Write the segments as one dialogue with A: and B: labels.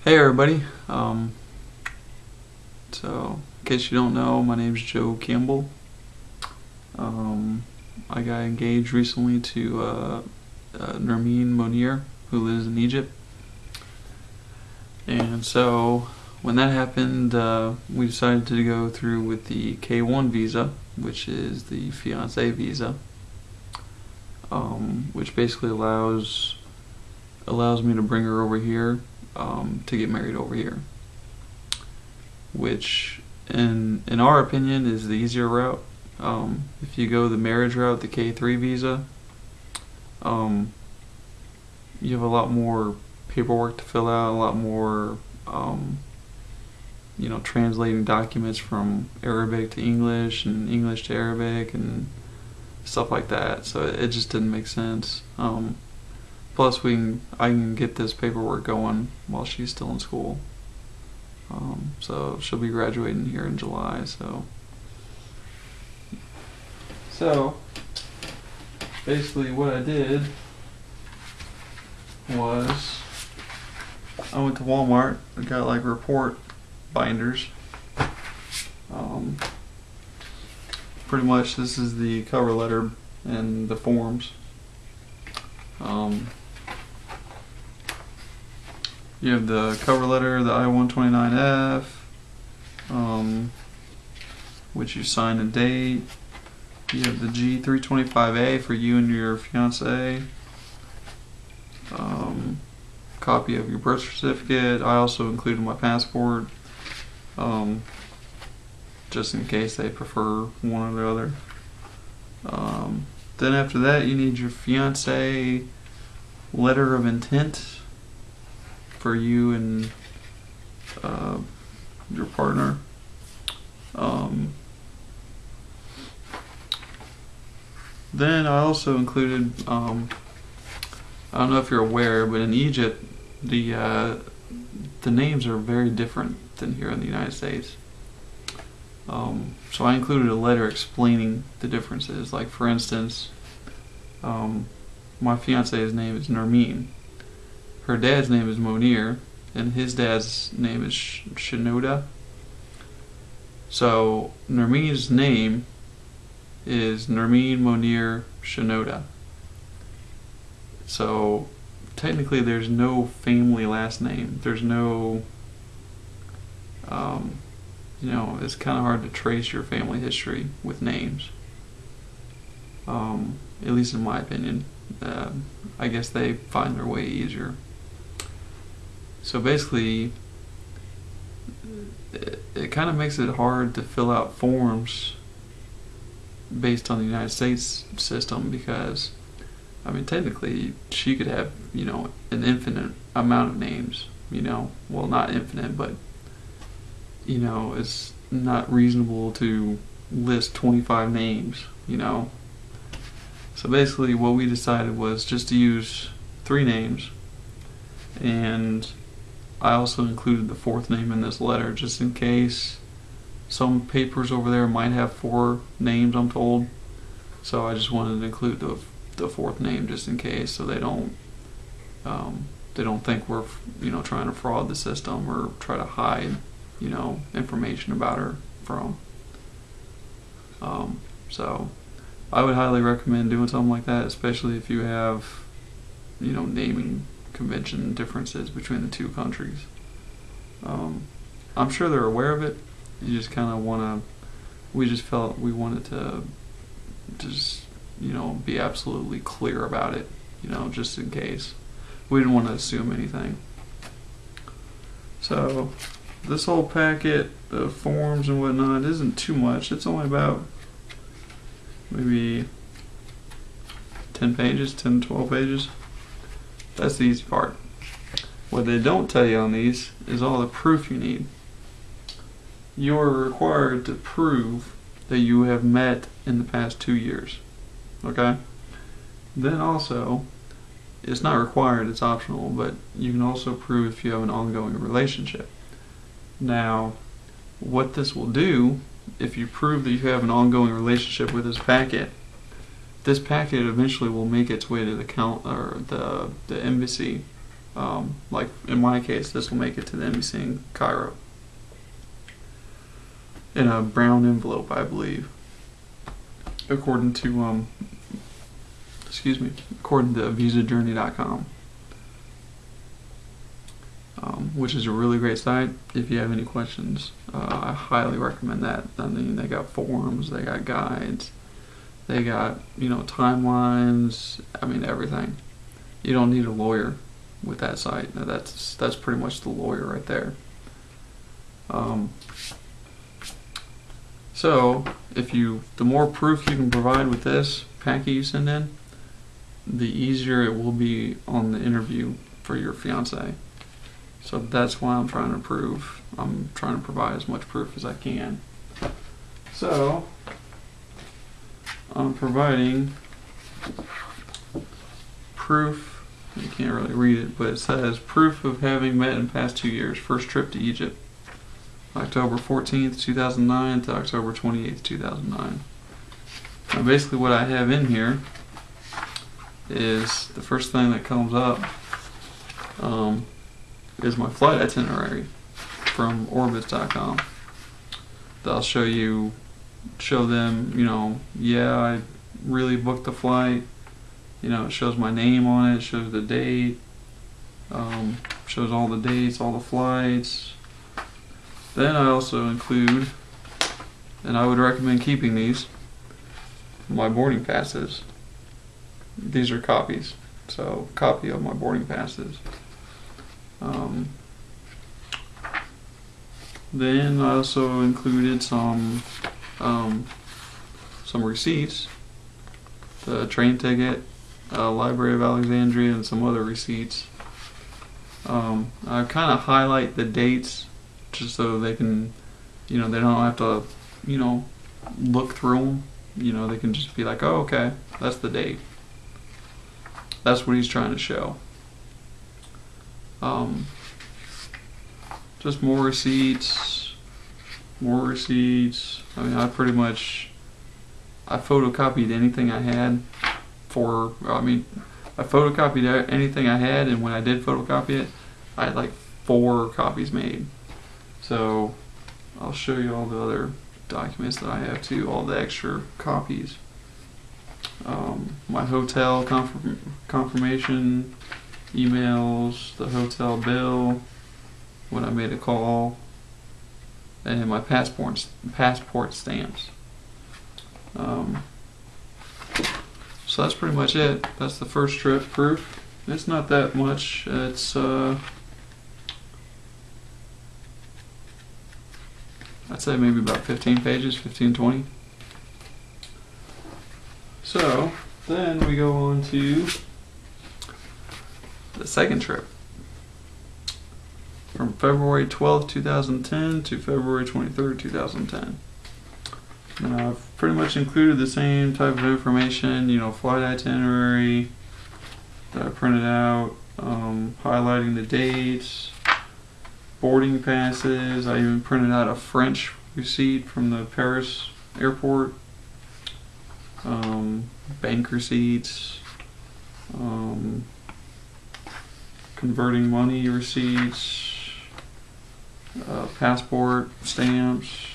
A: Hey everybody. So in case you don't know, my name's Joe Campbell. I got engaged recently to Nermeen Monir, who lives in Egypt. And so when that happened, we decided to go through with the K1 visa, which is the fiancé visa, which basically allows me to bring her over here to get married over here, which in our opinion is the easier route. If you go the marriage route, the K3 visa, you have a lot more paperwork to fill out, a lot more translating documents from Arabic to English and English to Arabic and stuff like that, so it just didn't make sense. Plus, I can get this paperwork going while she's still in school. So she'll be graduating here in July. So basically, what I did was I went to Walmart. I got like report binders. Pretty much, this is the cover letter and the forms. You have the cover letter, the I-129F, which you sign and date. You have the G325A for you and your fiance. Copy of your birth certificate. I also included my passport, just in case they prefer one or the other. Then after that, you need your fiance letter of intent for you and your partner. Then I also included, I don't know if you're aware, but in Egypt, the names are very different than here in the United States. So I included a letter explaining the differences. Like, for instance, my fiance's name is Nermeen. Her dad's name is Monir, and his dad's name is Shinoda. So Nermeen's name is Nermeen Monir Shinoda. So technically there's no family last name. There's no, it's kind of hard to trace your family history with names. At least in my opinion. I guess they find their way easier. So basically, it kind of makes it hard to fill out forms based on the United States system, because technically she could have an infinite amount of names, well, not infinite, but it's not reasonable to list 25 names. So basically what we decided was just to use 3 names, and I also included the 4th name in this letter just in case. Some papers over there might have 4 names, I'm told. So I just wanted to include the 4th name just in case, so they don't think we're trying to fraud the system or try to hide information about her from. So I would highly recommend doing something like that, especially if you have naming convention differences between the 2 countries. I'm sure they're aware of it. You just kind of we just felt we wanted to just be absolutely clear about it, just in case. We didn't want to assume anything. So this whole packet of forms and whatnot isn't too much. It's only about maybe 10 pages, 10 to 12 pages. That's the easy part. What they don't tell you on these is all the proof you need. You are required to prove that you have met in the past 2 years. Okay? Then also, it's not required, it's optional, but you can also prove if you have an ongoing relationship. Now, what this will do, if you prove that you have an ongoing relationship with this packet eventually will make its way to the embassy Like in my case, this will make it to the embassy in Cairo in a brown envelope, I believe, according to according to visajourney.com, which is a really great site. If you have any questions, I highly recommend that. I mean, they got forums, they got guides, they got, timelines. I mean, everything. You don't need a lawyer with that site. That's pretty much the lawyer right there. So the more proof you can provide with this packet you send in, the easier it will be on the interview for your fiance. So that's why I'm trying to provide as much proof as I can. So I'm providing proof. You can't really read it, but it says proof of having met in past 2 years. First trip to Egypt, October 14th, 2009 to October 28th, 2009. Now basically what I have in here is the first thing that comes up is my flight itinerary from orbitz.com. I'll show them, yeah, I really booked the flight. It shows my name on it, shows the date, shows all the dates, all the flights. Then I also include, and I would recommend keeping these, my boarding passes. These are copies, so copy of my boarding passes. Then I also included some receipts, the train ticket, Library of Alexandria, and some other receipts. I kind of highlight the dates just so they can, they don't have to, look through them. They can just be like, oh, okay, that's the date. That's what he's trying to show. Just more receipts. I mean, I photocopied anything I had I photocopied anything I had, and when I did photocopy it, I had like 4 copies made. So I'll show you all the other documents that I have too, all the extra copies. My hotel confirmation emails, the hotel bill when I made a call, and my passport stamps. So that's pretty much it. That's the first trip proof. It's not that much. It's I'd say maybe about 15 pages, 15, 20. So then we go on to the second trip, from February 12th, 2010 to February 23rd, 2010. Now I've pretty much included the same type of information, flight itinerary that I printed out, highlighting the dates, boarding passes. I even printed out a French receipt from the Paris airport, bank receipts, converting money receipts, passport stamps,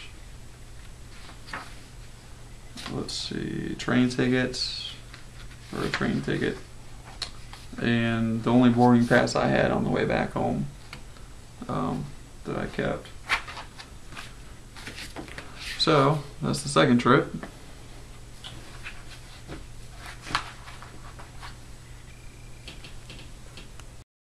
A: train tickets, or a train ticket, and the only boarding pass I had on the way back home that I kept. So that's the second trip.